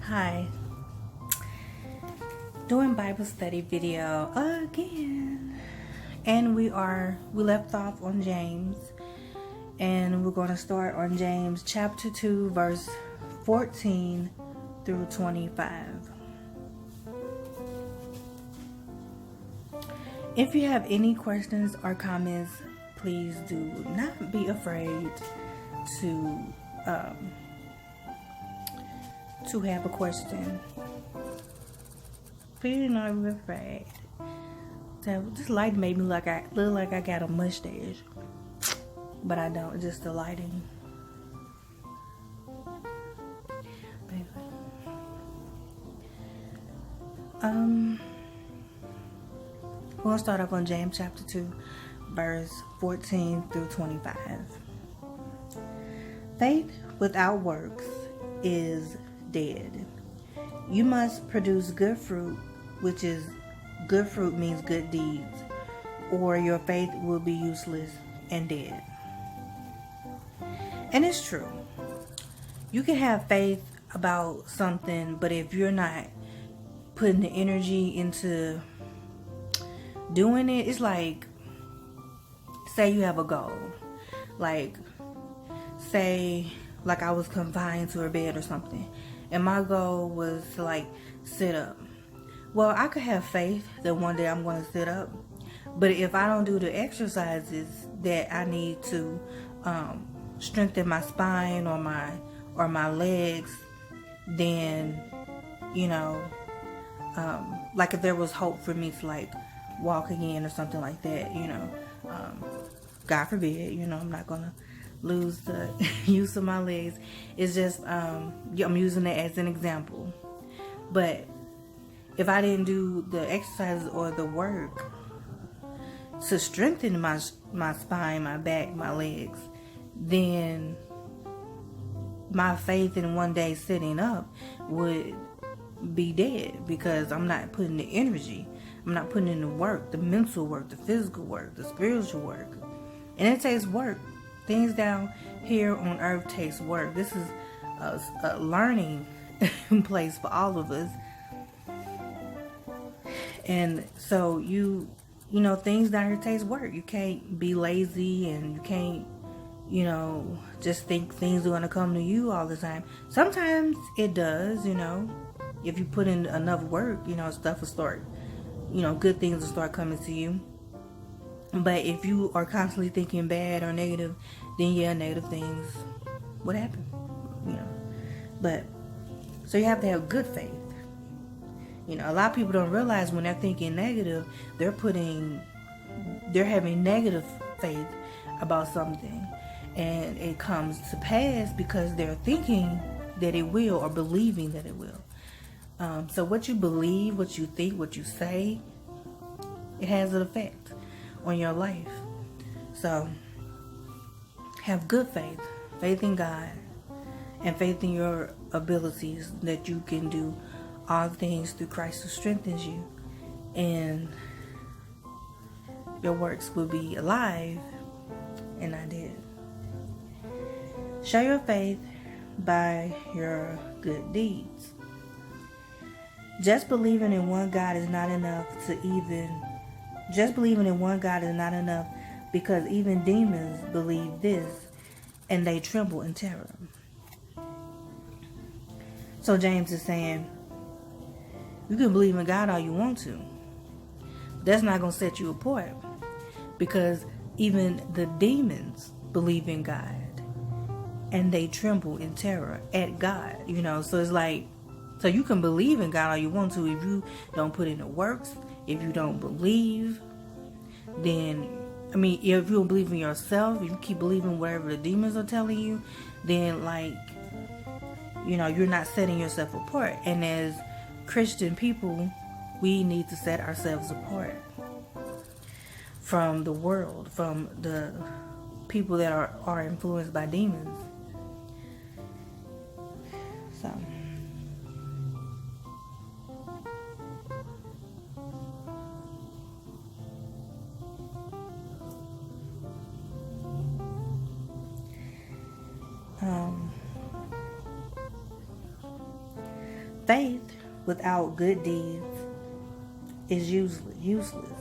Hi, doing Bible study video again, and we left off on James, and we're going to start on James chapter 2 verse 14 through 25. If you have any questions or comments, please do not be afraid to have a question. Please not be afraid. So this light made me look like I got a mustache, but I don't. It's just the lighting. We'll start off on James chapter 2, verse 14 through 25. Faith without works is dead. You must produce good fruit, which is good fruit means good deeds, or your faith will be useless and dead. And it's true. You can have faith about something, but if you're not putting the energy into doing it, it's like, say you have a goal. Say I was confined to a bed or something, and my goal was to sit up. Well, I could have faith that one day I'm going to sit up, but if I don't do the exercises that I need to strengthen my spine or my legs, then if there was hope for me to walk again or something like that, God forbid, I'm not gonna lose the use of my legs. It's just I'm using it as an example. But if I didn't do the exercises or the work to strengthen my spine, my back, my legs, then my faith in one day sitting up would be dead, because I'm not putting the energy. I'm not putting in the work, the mental work, the physical work, the spiritual work. And it takes work. Things down here on earth takes work. This is a learning place for all of us. And so things down here takes work. You can't be lazy, and you can't just think things are going to come to you all the time. Sometimes it does, if you put in enough work, stuff will start, good things will start coming to you. But if you are constantly thinking bad or negative, then negative things would happen, But, so you have to have good faith. A lot of people don't realize when they're thinking negative, they're having negative faith about something. And it comes to pass because they're thinking that it will, or believing that it will. So what you believe, what you think, what you say, it has an effect on your life. So have good faith, faith in God, and faith in your abilities, that you can do all things through Christ who strengthens you, and your works will be alive and not dead. Show your faith by your good deeds. Just believing in one God is not enough, because even demons believe this, and they tremble in terror. So James is saying, you can believe in God all you want to. That's not going to set you apart, because even the demons believe in God, and they tremble in terror at God. So it's so you can believe in God all you want to. If you don't put in the works, if you don't believe, then, if you don't believe in yourself, if you keep believing whatever the demons are telling you, then you're not setting yourself apart. And as Christian people, we need to set ourselves apart from the world, from the people that are influenced by demons. So without good deeds is useless.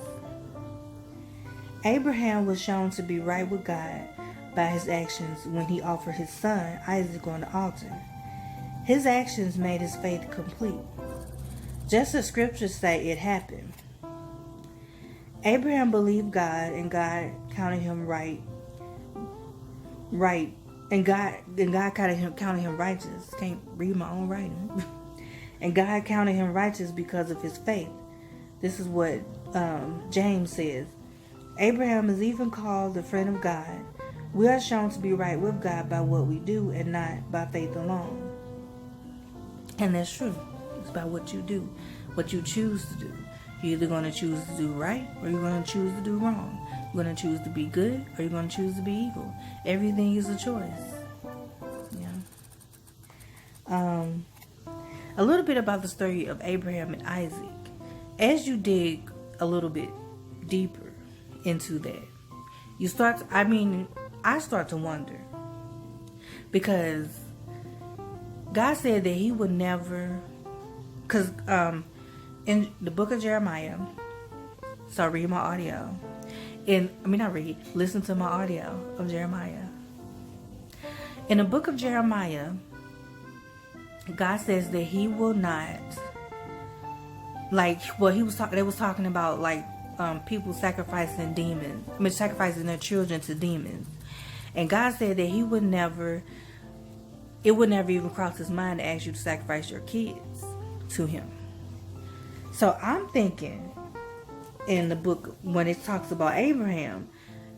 Abraham was shown to be right with God by his actions when he offered his son Isaac on the altar. His actions made his faith complete. Just as scriptures say it happened. Abraham believed God, and God counted him and God counted him righteous. Can't read my own writing. And God counted him righteous because of his faith. This is what James says. Abraham is even called the friend of God. We are shown to be right with God by what we do and not by faith alone. And that's true. It's by what you do, what you choose to do. You're either going to choose to do right or you're going to choose to do wrong. You're going to choose to be good or you're going to choose to be evil. Everything is a choice. Yeah. A little bit about the story of Abraham and Isaac. As you dig a little bit deeper into that, I start to wonder, because God said that he would never, because in the book of Jeremiah, so read my audio, listen to my audio of Jeremiah. In the book of Jeremiah, God says that he will not, they was talking about people sacrificing their children to demons. And God said that it would never even cross his mind to ask you to sacrifice your kids to him. So I'm thinking in the book when it talks about Abraham,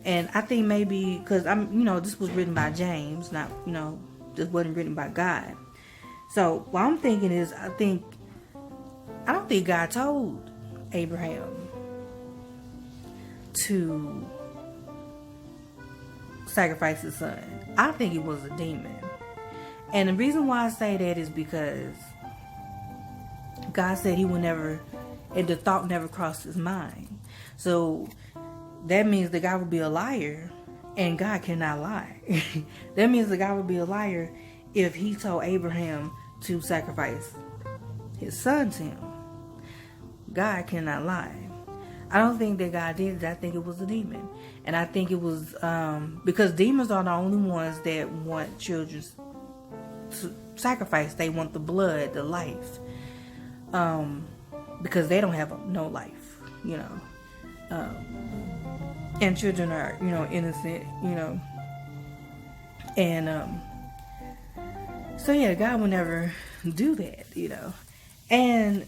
and I think maybe because this was written by James, not, this wasn't written by God. So what I'm thinking is, I don't think God told Abraham to sacrifice his son. I think it was a demon. And the reason why I say that is because God said he would never, and the thought never crossed his mind. So that means that God would be a liar, and God cannot lie. That means that God would be a liar if he told Abraham to sacrifice his son to him. God cannot lie. I don't think that God did it. I think it was a demon. And I think it was because demons are the only ones that want children to sacrifice. They want the blood, the life. Because they don't have no life, and children are, innocent, and so yeah, God will never do that, and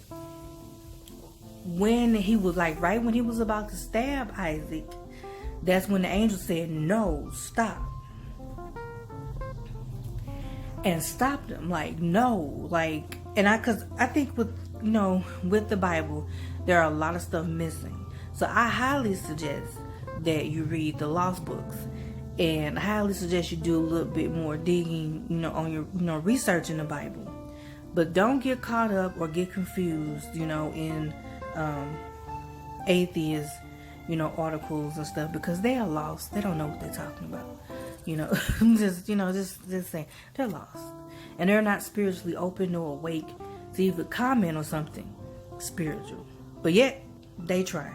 when he was right when he was about to stab Isaac, that's when the angel said, no, stop, and stopped him, no, because I think with the Bible, there are a lot of stuff missing. So I highly suggest that you read the lost books, and I highly suggest you do a little bit more digging, on your research in the Bible. But don't get caught up or get confused, in atheist, articles and stuff, because they are lost. They don't know what they're talking about. Just saying, they're lost, and they're not spiritually open or awake to even comment on something spiritual, but yet they try.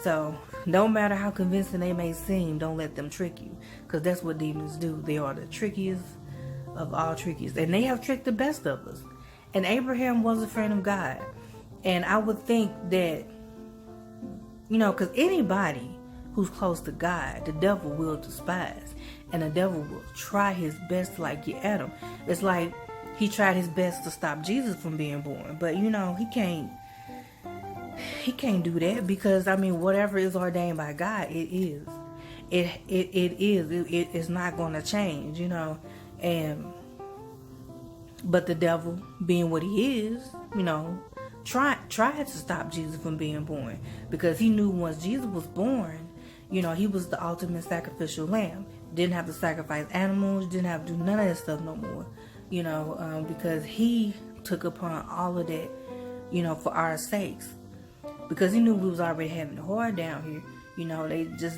So no matter how convincing they may seem, don't let them trick you, because that's what demons do. They are the trickiest of all trickiest, and they have tricked the best of us. And Abraham was a friend of God, and I would think that, because anybody who's close to God, the devil will despise, and the devil will try his best to get at him. It's like he tried his best to stop Jesus from being born, but he can't do that, because whatever is ordained by God, it is. It's not going to change, but the devil, being what he is, tried to stop Jesus from being born, because he knew once Jesus was born, he was the ultimate sacrificial lamb. Didn't have to sacrifice animals, didn't have to do none of that stuff no more, because he took upon all of that, for our sakes, because he knew we was already having it hard down here.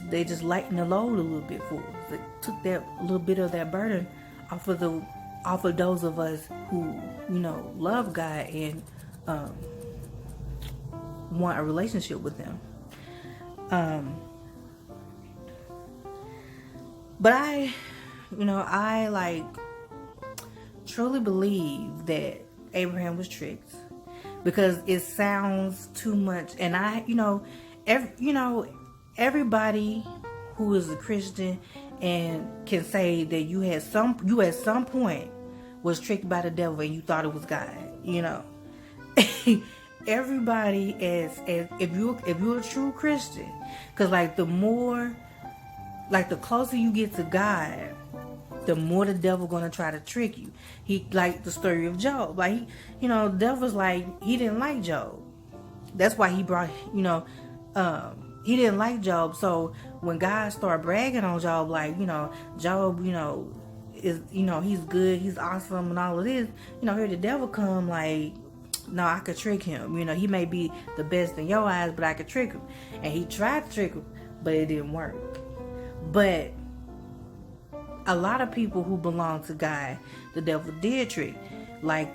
They just lightened the load a little bit for us. They took that little bit of that burden off of the off of those of us who, love God and want a relationship with Him. But I like truly believe that Abraham was tricked, because it sounds too much. And everybody who is a Christian and can say that you at some point was tricked by the devil and you thought it was God. Everybody is, if you're a true Christian, because the closer you get to God, the more the devil gonna try to trick you. He, like the story of Job, the devil's he didn't like Job. That's why he brought, he didn't like Job. So when God started bragging on Job, Job, is, he's good, he's awesome, and all of this, here the devil come no, I could trick him. He may be the best in your eyes, but I could trick him. And he tried to trick him, but it didn't work. But a lot of people who belong to God, the devil did trick. I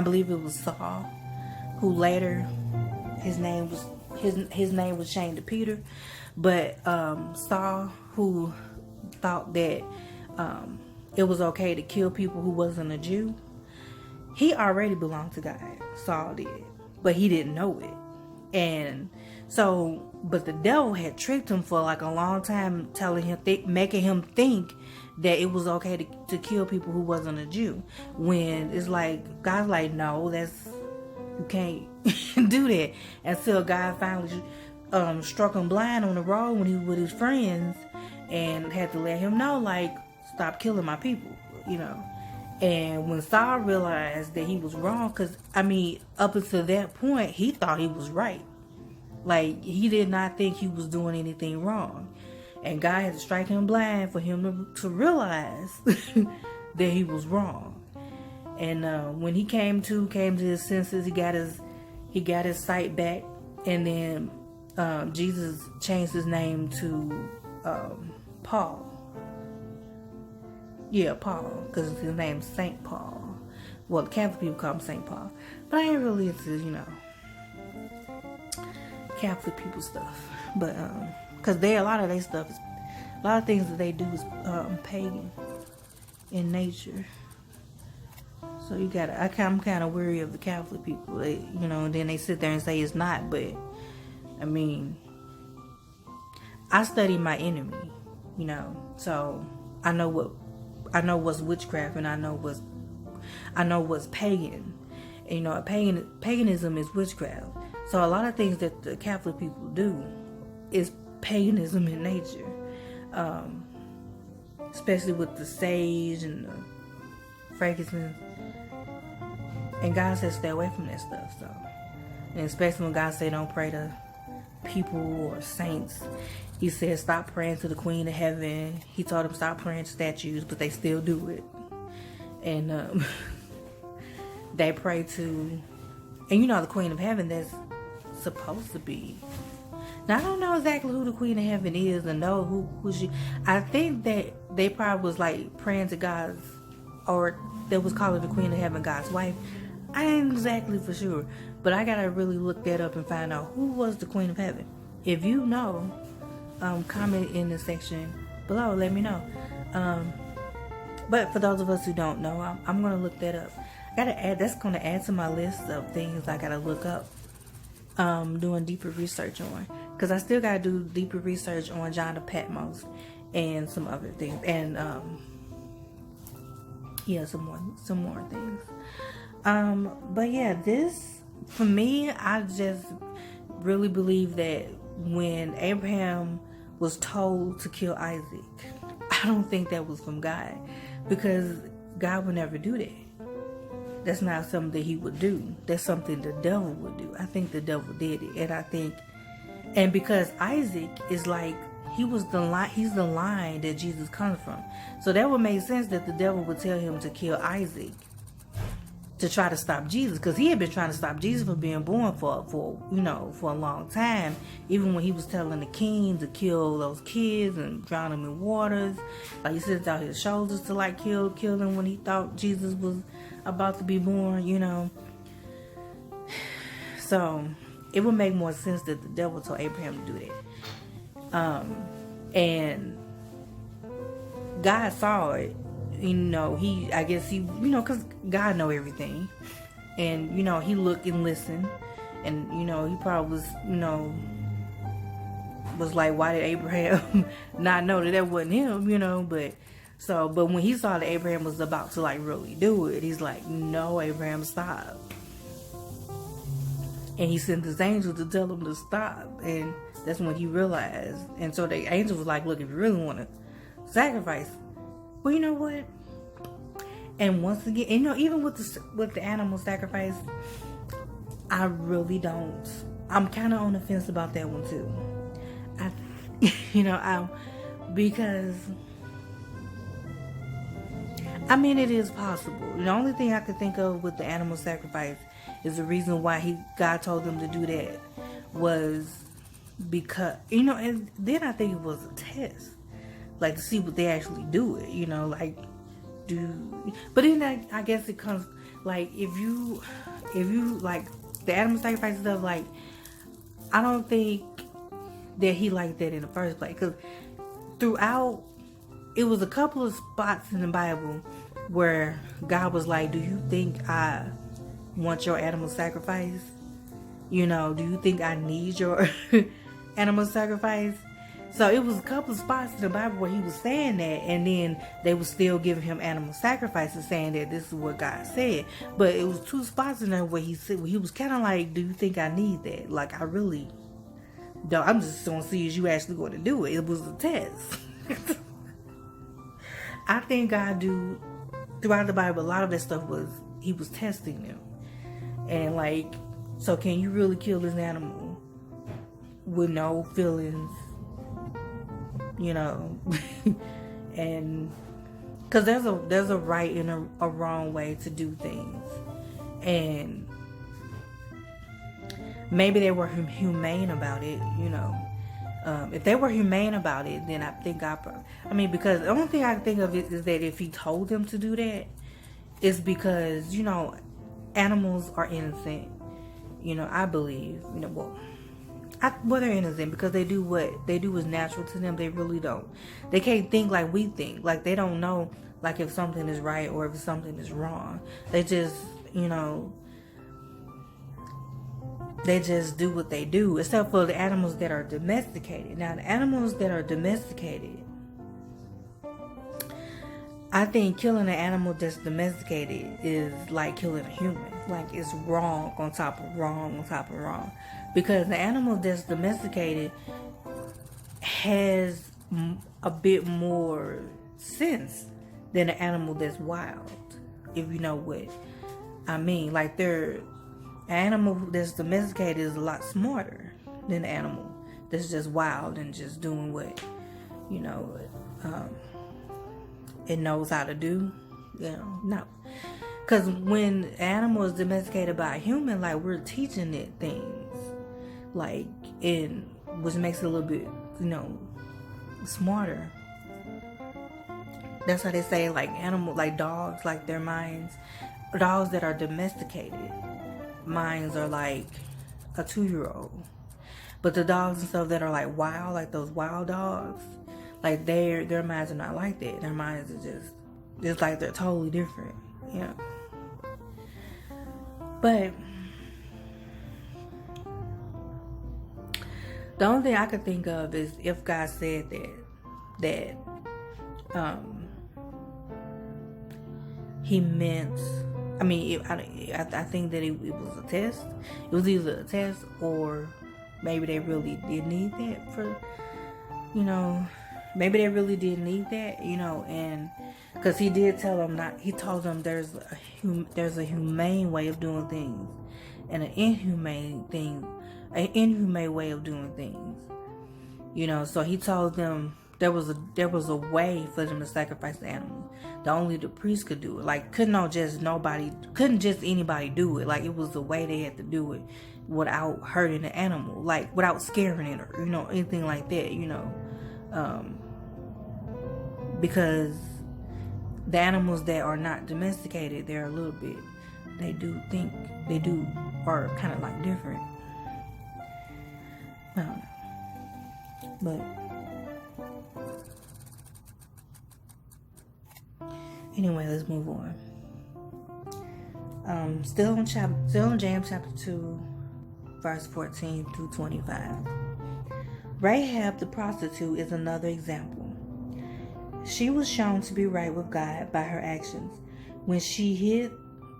believe it was Saul, who later his name was changed to Peter. But Saul, who thought that it was okay to kill people who wasn't a Jew, he already belonged to God. Saul did, but he didn't know it. And so, but the devil had tricked him for a long time, telling him, making him think that it was okay to kill people who wasn't a Jew. When it's God's no, you can't do that. Until God finally struck him blind on the road when he was with his friends, and had to let him know, stop killing my people, And when Saul realized that he was wrong, because, up until that point, he thought he was right. He did not think he was doing anything wrong. And God had to strike him blind for him to realize that he was wrong. And when he came to his senses, he got his sight back. And then Jesus changed his name to Paul. Yeah, Paul, because his name's Saint Paul. Well, the Catholic people call him Saint Paul, but I ain't really into Catholic people stuff. But because a lot of things that they do is pagan in nature. So I'm kind of weary of the Catholic people. And then they sit there and say it's not. But I study my enemy, so I know what's witchcraft, and I know what's pagan. And, paganism is witchcraft. So a lot of things that the Catholic people do is paganism in nature, especially with the sage and the frankincense. And God says stay away from that stuff. So, and especially when God said don't pray to people or saints. He said stop praying to the Queen of Heaven. He told them stop praying to statues, but they still do it. And they pray to, and the Queen of Heaven that's supposed to be. Now I don't know exactly who the Queen of Heaven is, and know who she. I think that they probably was praying to God's, or they was calling the Queen of Heaven God's wife. I ain't exactly for sure, but I gotta really look that up and find out who was the Queen of Heaven. If you know, comment in the section below, let me know. But for those of us who don't know, I'm gonna look that up. That's gonna add to my list of things I gotta look up, doing deeper research on, because I still gotta do deeper research on John of Patmos and some other things, and some more things. But yeah, this, for me, I just really believe that when Abraham was told to kill Isaac, I don't think that was from God, because God would never do that. That's not something that he would do. That's something the devil would do. I think the devil did it. And because Isaac is he's the line that Jesus comes from. So that would make sense that the devil would tell him to kill Isaac. to try to stop Jesus, because he had been trying to stop Jesus from being born for a long time. Even when he was telling the king to kill those kids and drown them in waters, like he sent out his soldiers to like kill them when he thought Jesus was about to be born. So it would make more sense that the devil told Abraham to do that. And God saw it. Because God know everything. And, he looked and listened. And, he probably was like, why did Abraham not know that wasn't him, but when he saw that Abraham was about to like really do it, he's like, no, Abraham, stop. And he sent his angel to tell him to stop. And that's when he realized. And so the angel was like, look, if you really want to sacrifice, well, you know what? And once again, even with the animal sacrifice, I really don't. I'm kind of on the fence about that one too. Because it is possible. The only thing I could think of with the animal sacrifice is the reason why God told them to do that was because, and then I think it was a test, like to see what they actually do it, but then I guess it comes, like, if you like the animal sacrifice stuff, like, I don't think that he liked that in the first place, because throughout, it was a couple of spots in the Bible where God was like, do you think I want your animal sacrifice? Do you think I need your animal sacrifice? So it was a couple of spots in the Bible where he was saying that, and then they were still giving him animal sacrifices, saying that this is what God said. But it was 2 spots in there where he was kind of like, do you think I need that? Like, I really don't. I'm just going to see if you actually going to do it. It was a test. I think God throughout the Bible, a lot of that stuff he was testing them. And like, so can you really kill this animal with no feelings? And because there's a right and a wrong way to do things, and maybe they were humane about it. If they were humane about it, then I think because the only thing I can think of is that if he told them to do that, it's because animals are innocent. I believe they're innocent because they do what they do is natural to them. They really don't. They can't think like we think. Like, they don't know, like, if something is right or if something is wrong. They just, they just do what they do, except for the animals that are domesticated. Now, the animals that are domesticated, I think killing an animal that's domesticated is like killing a human. Like, it's wrong on top of wrong on top of wrong. Because the animal that's domesticated has a bit more sense than the animal that's wild, if you know what I mean. Like, an animal that's domesticated is a lot smarter than the animal that's just wild and just doing what it knows how to do. No. Because when an animal is domesticated by a human, like, we're teaching it things, like, which makes it a little bit, smarter. That's how they say, like, like dogs, like, their minds, dogs that are domesticated, minds are like a 2-year-old. But the dogs and stuff that are like wild, like those wild dogs, like their minds are not like that. Their minds are just like they're totally different. But the only thing I could think of is if God said that he meant, I think that it was a test. It was either a test, or maybe they really did need that for, maybe they really did need that, and because he did tell them he told them there's a humane way of doing things and an inhumane way of doing things, so he told them there was a way for them to sacrifice the animal. Only the priest could do it. Like, couldn't just anybody do it. Like, it was the way they had to do it without hurting the animal, like without scaring it, or anything like that. Because the animals that are not domesticated, they're a little bit, are kind of like different. I don't know. But anyway, let's move on. Still in James chapter 2, verse 14 through 25. Rahab the prostitute is another example. She was shown to be right with God by her actions when she hid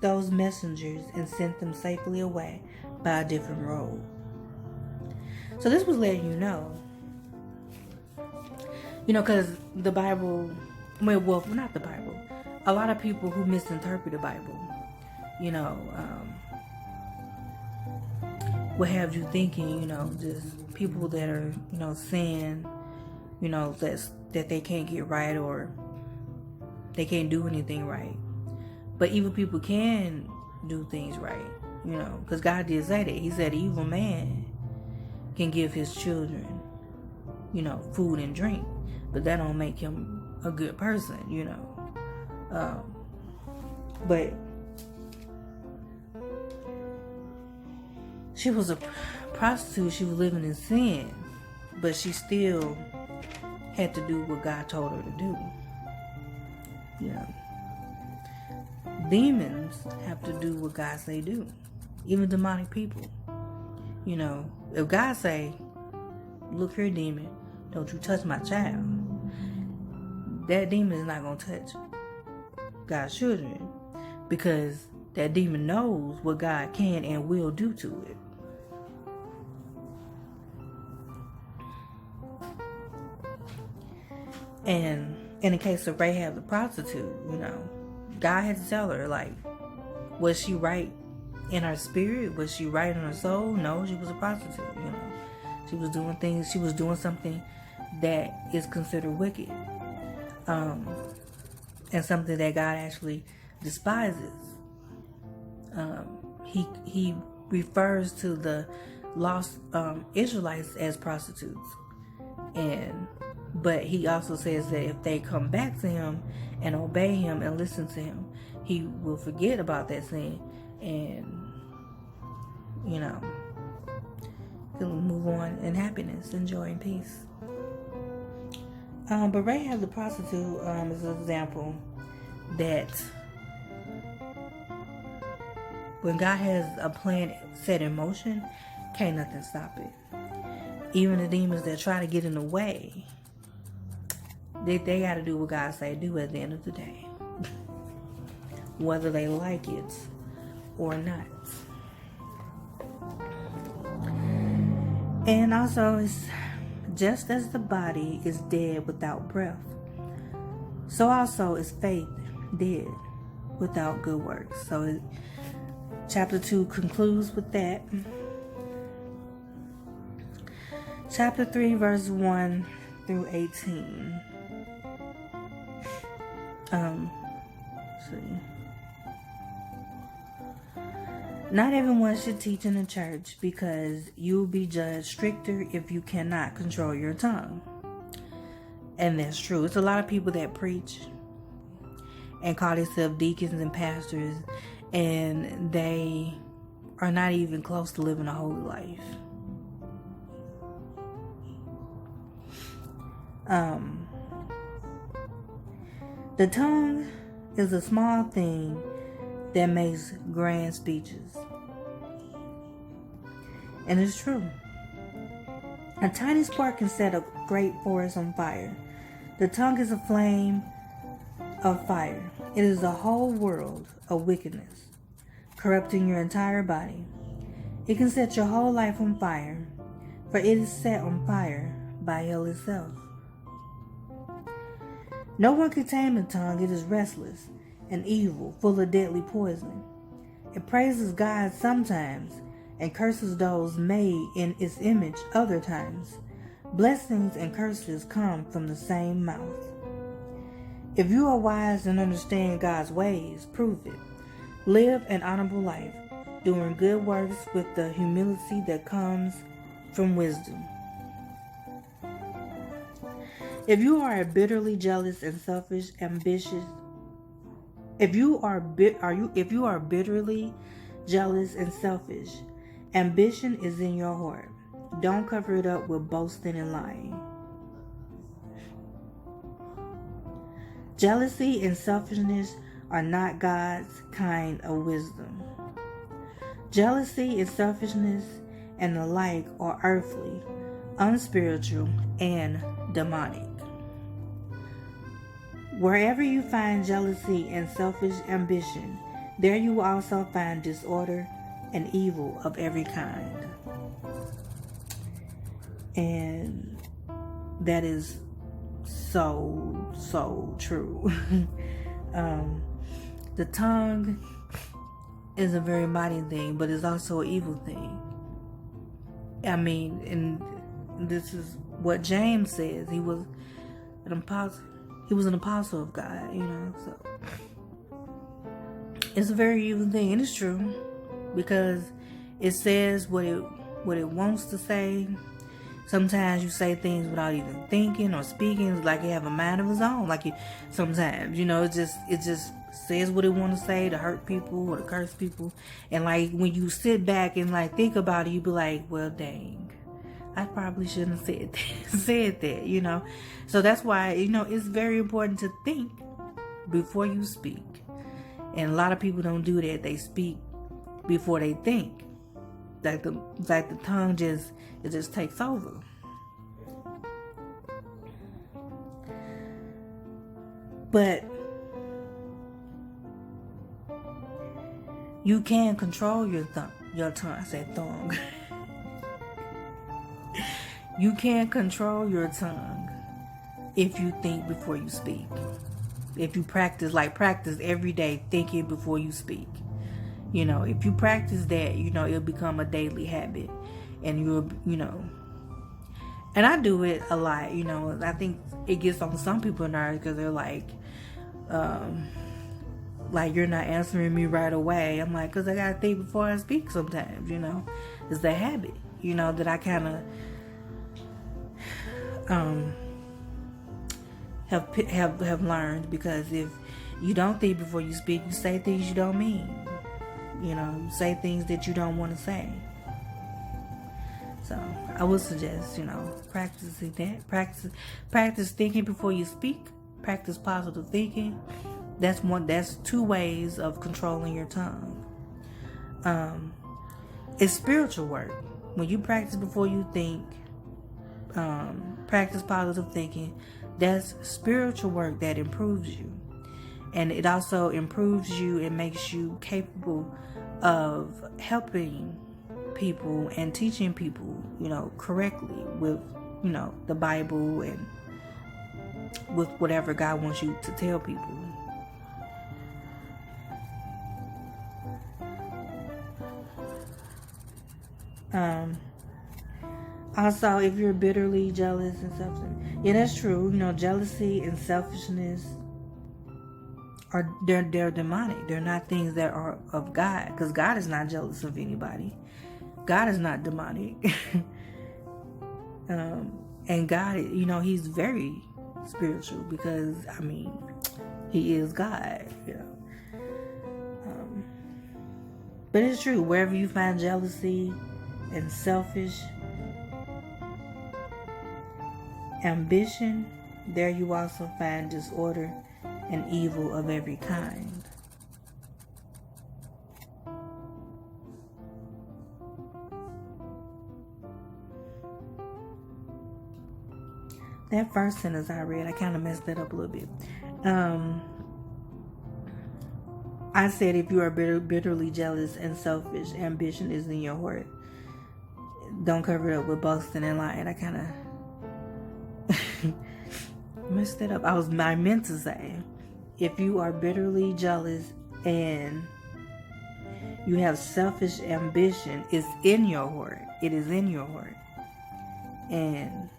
those messengers and sent them safely away by a different road. So this was letting you know, because the Bible, well, not the Bible, a lot of people who misinterpret the Bible, will have you thinking, just people that are, saying, that they can't get right or they can't do anything right. But evil people can do things right, because God did say that. He said, evil man can give his children, food and drink, but that don't make him a good person, but she was a prostitute. She was living in sin, but she still had to do what God told her to do. Demons have to do what God say do. Even demonic people. If God say, look here, demon, don't you touch my child, that demon is not going to touch God's children, because that demon knows what God can and will do to it. And in the case of Rahab the prostitute, God had to tell her, like, was she right in her spirit? Was she right in her soul? No, she was a prostitute, She was doing something that is considered wicked. And something that God actually despises. He refers to the lost Israelites as prostitutes. But he also says that if they come back to him and obey him and listen to him, he will forget about that sin and, he'll move on in happiness and joy and peace. But Rahab the prostitute is an example that when God has a plan set in motion, can't nothing stop it. Even the demons that try to get in the way, they got to do what God say do at the end of the day, whether they like it or not. And also, it's just as the body is dead without breath, so also is faith dead without good works. So chapter 2 concludes with that. Chapter 3, verse 1 through 18. Not everyone should teach in the church, because you'll be judged stricter if you cannot control your tongue. And that's true. It's a lot of people that preach and call themselves deacons and pastors, and they are not even close to living a holy life. The tongue is a small thing that makes grand speeches. And it's true. A tiny spark can set a great forest on fire. The tongue is a flame of fire. It is a whole world of wickedness, corrupting your entire body. It can set your whole life on fire, for it is set on fire by hell itself. No one can tame the tongue. It is restless and evil, full of deadly poison. It praises God sometimes and curses those made in its image other times. Blessings and curses come from the same mouth. If you are wise and understand God's ways, prove it. Live an honorable life, doing good works with the humility that comes from wisdom. If you are bitterly jealous and selfish, ambitious, if you are bitterly jealous and selfish, ambition is in your heart. Don't cover it up with boasting and lying. Jealousy and selfishness are not God's kind of wisdom. Jealousy and selfishness and the like are earthly, unspiritual, and demonic. Wherever you find jealousy and selfish ambition, there you will also find disorder and evil of every kind. And that is so true. The tongue is a very mighty thing, but it's also an evil thing. I mean, and this is what James says. He was an apostle. He was an apostle of God, so it's a very evil thing, and it's true because it says what it wants to say. Sometimes you say things without even thinking or speaking. It's like you have a mind of its own. Sometimes, it just says what it wants to say to hurt people or to curse people. And when you sit back and think about it, you be like, well, dang, I probably shouldn't have said that, So that's why, it's very important to think before you speak. And a lot of people don't do that. They speak before they think. The tongue just takes over. But you can control your tongue. I said tongue. You can control your tongue if you think before you speak. If you practice every day thinking before you speak. If you practice that, it'll become a daily habit. And and I do it a lot, I think it gets on some people's nerves because they're you're not answering me right away. I'm like, because I got to think before I speak sometimes, It's a habit, that I kind of have learned, because if you don't think before you speak, you say things you don't mean. You say things that you don't want to say. So I would suggest, practicing that. Practice thinking before you speak. Practice positive thinking. That's 2 ways of controlling your tongue. It's spiritual work. When you practice before you think, practice positive thinking, that's spiritual work that improves you. And it also improves you and makes you capable of helping people and teaching people, correctly with, the Bible and with whatever God wants you to tell people. Also, if you're bitterly jealous and selfish, yeah, that's true. Jealousy and selfishness they're demonic. They're not things that are of God, because God is not jealous of anybody. God is not demonic. And God, He's very spiritual, because He is God. But it's true. Wherever you find jealousy and selfish ambition, there you also find disorder and evil of every kind. That first sentence I read, I kind of messed that up a little bit. I said, if you are bitterly jealous and selfish, ambition is in your heart. Don't cover it up with boasting and lying. I kind of messed that up. I meant to say, if you are bitterly jealous and you have selfish ambition, it's in your heart. It is in your heart. And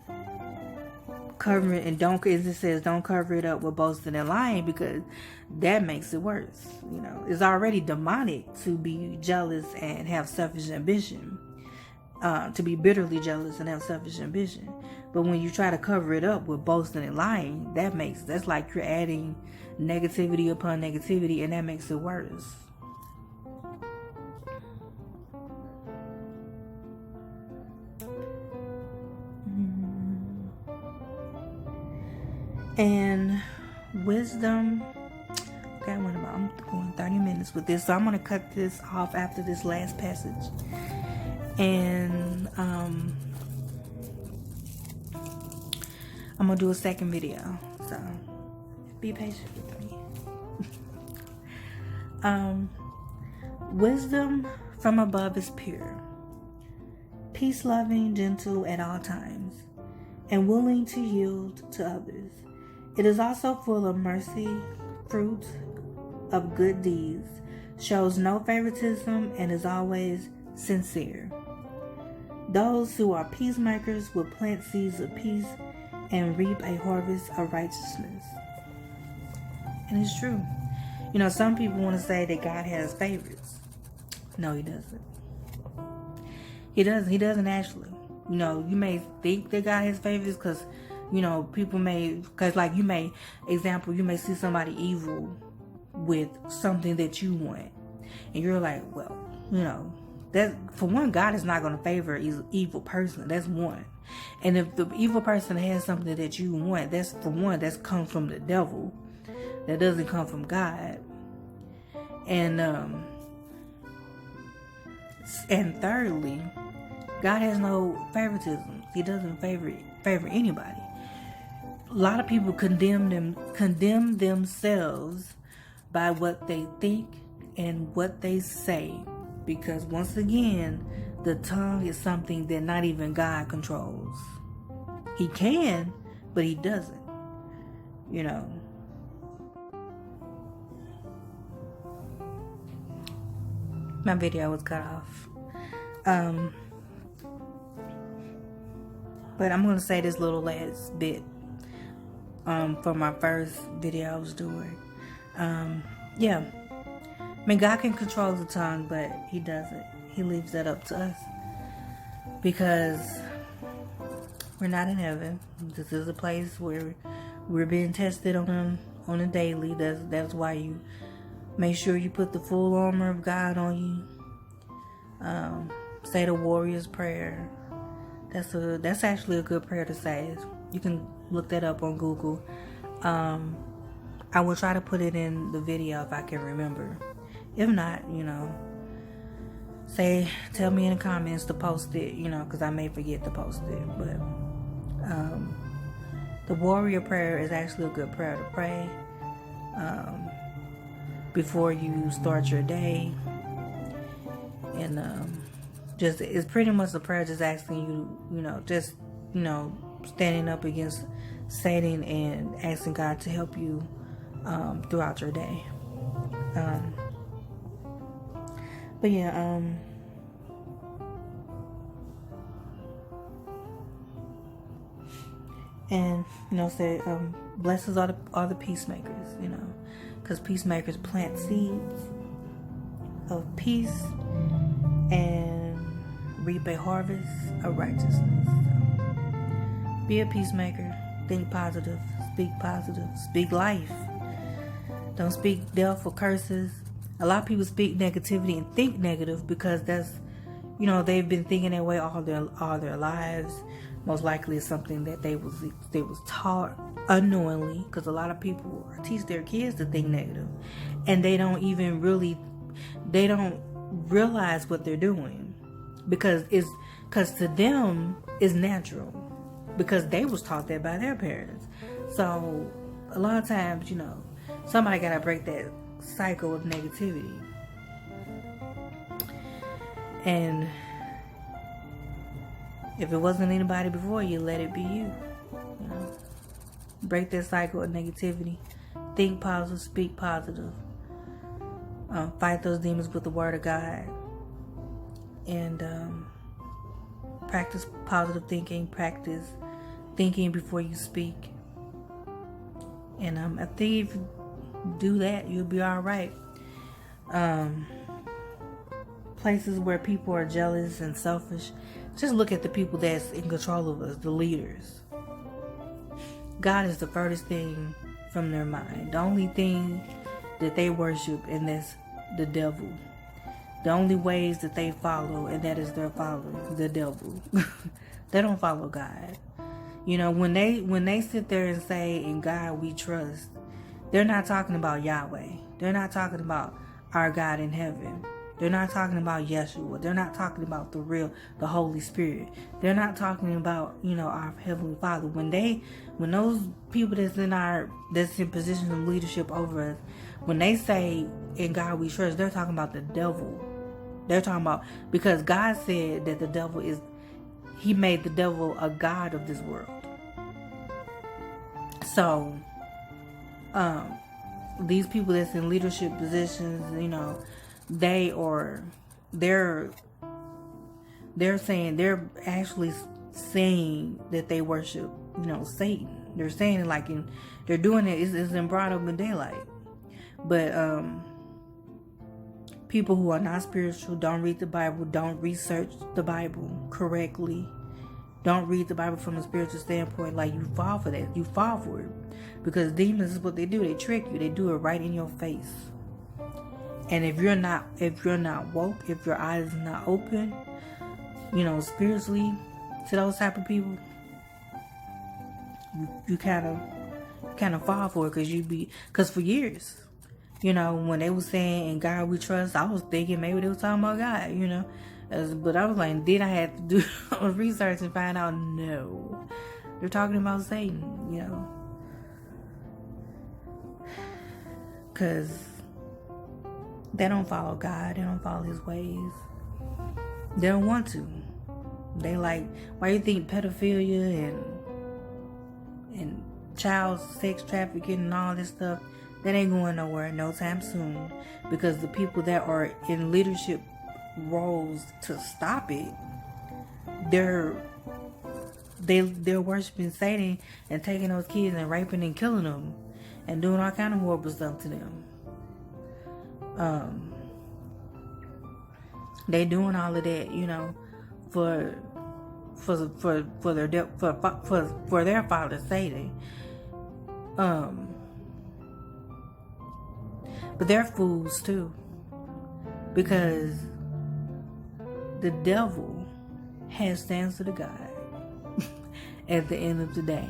covering, and don't, as it says, don't cover it up with boasting and lying, because that makes it worse. You know, it's already demonic to be jealous and have selfish ambition, to be bitterly jealous and have selfish ambition. But when you try to cover it up with boasting and lying, that's like you're adding negativity upon negativity, and that makes it worse. And wisdom. Okay, I'm going 30 minutes with this, so I'm going to cut this off after this last passage. And I'm going to do a second video, so be patient with me. Wisdom from above is pure, peace-loving, gentle at all times, and willing to yield to others. It is also full of mercy, fruit of good deeds, shows no favoritism, and is always sincere. Those who are peacemakers will plant seeds of peace and reap a harvest of righteousness. And it's true. You know, some people want to say that God has favorites. No, he doesn't. He doesn't actually. You know, you may think that God has favorites because, you know, people may, because like you may see somebody evil with something that you want. And you're like, well, you know, that, for one, God is not going to favor an evil person. That's one. And if the evil person has something that you want, that's, for one, that's come from the devil. That doesn't come from God. And thirdly, God has no favoritism. He doesn't favor anybody. A lot of people condemn themselves by what they think and what they say, because once again, the tongue is something that not even God controls. He can, but he doesn't. You know. My video was cut off. But I'm going to say this little last bit for my first video I was doing. Yeah. I mean, God can control the tongue, but he doesn't. He leaves that up to us. Because we're not in heaven. This is a place where we're being tested on a daily. That's why you make sure you put the full armor of God on you. Say the warrior's prayer. That's actually a good prayer to say. You can look that up on Google. I will try to put it in the video if I can remember. If not, you know, tell me in the comments to post it, you know, because I may forget to post it. But the warrior prayer is actually a good prayer to pray before you start your day. And it's pretty much a prayer just asking you, standing up against Satan and asking God to help you throughout your day. But yeah, and say blessings are the peacemakers, because peacemakers plant seeds of peace and reap a harvest of righteousness. So, be a peacemaker. Think positive. Speak life. Don't speak death or curses. A lot of people speak negativity and think negative because that's, they've been thinking that way all their lives. Most likely it's something that they was taught unknowingly, because a lot of people teach their kids to think negative, and they don't realize what they're doing, because to them it's natural, because they was taught that by their parents. So a lot of times, somebody gotta break that cycle of negativity. And if it wasn't anybody before you, let it be you. Break that cycle of negativity. Think positive, speak positive. Fight those demons with the word of God. And practice positive thinking. Practice thinking before you speak. And I think if you do that, you'll be all right. Places where people are jealous and selfish, just look at the people that's in control of us, the leaders. God is the furthest thing from their mind. The only thing that they worship, and that's the devil. The only ways that they follow, and that is their follower, the devil. They don't follow God. You know, when they sit there and say, "In God we trust," they're not talking about Yahweh. They're not talking about our God in heaven. They're not talking about Yeshua. They're not talking about the Holy Spirit. They're not talking about, our Heavenly Father. When those people that's in positions of leadership over us, when they say, "In God we trust," they're talking about the devil. They're talking about, because God said that the devil He made the devil a god of this world. So, these people that's in leadership positions, they're actually saying that they worship, Satan. They're saying it they're doing it. It's in broad open daylight. But people who are not spiritual, don't read the Bible, don't research the Bible correctly, don't read the Bible from a spiritual standpoint, you fall for that. You fall for it. Because demons is what they do. They trick you. They do it right in your face. And if you're not woke, if your eyes are not open, spiritually to those type of people, you kind of fall for it, because for years, when they were saying, "In God we trust," I was thinking maybe they were talking about God, but I was like, then I had to do research and find out, no, they're talking about Satan, because they don't follow God. They don't follow His ways. They don't want to. They why you think pedophilia and child sex trafficking and all this stuff, that ain't going nowhere no time soon, because the people that are in leadership roles to stop it, they're worshiping Satan and taking those kids and raping and killing them and doing all kind of horrible stuff to them. They doing all of that, for their father Satan. But they're fools too, because the devil has to answer to God at the end of the day,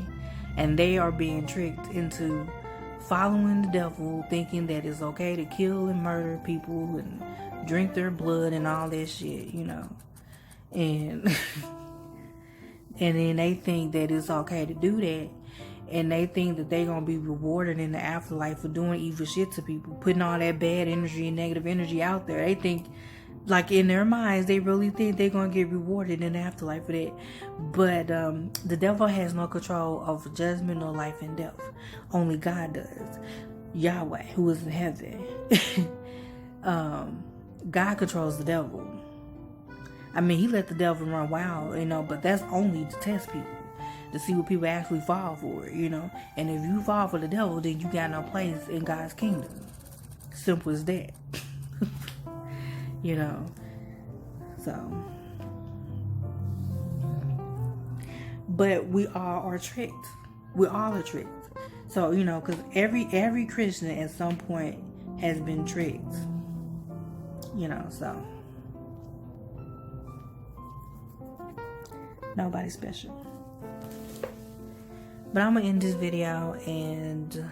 and they are being tricked into following the devil, thinking that it's okay to kill and murder people and drink their blood and all that shit, and and then they think that it's okay to do that, and they think that they're gonna be rewarded in the afterlife for doing evil shit to people, putting all that bad energy and negative energy out there. They think, in their minds, they really think they're gonna get rewarded in the afterlife for that. But the devil has no control over judgment or life and death. Only God does. Yahweh, who is in heaven. God controls the devil. I mean, He let the devil run wild, but that's only to test people, to see what people actually fall for, And if you fall for the devil, then you got no place in God's kingdom. Simple as that. So. But we all are tricked. We all are tricked. So, because every Christian at some point has been tricked. So. Nobody special. But I'm going to end this video, and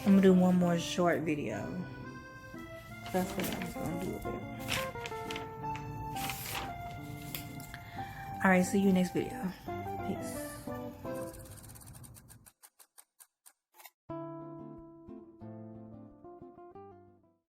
I'm going to do one more short video. That's what I was going to do with it. Alright, see you next video. Peace.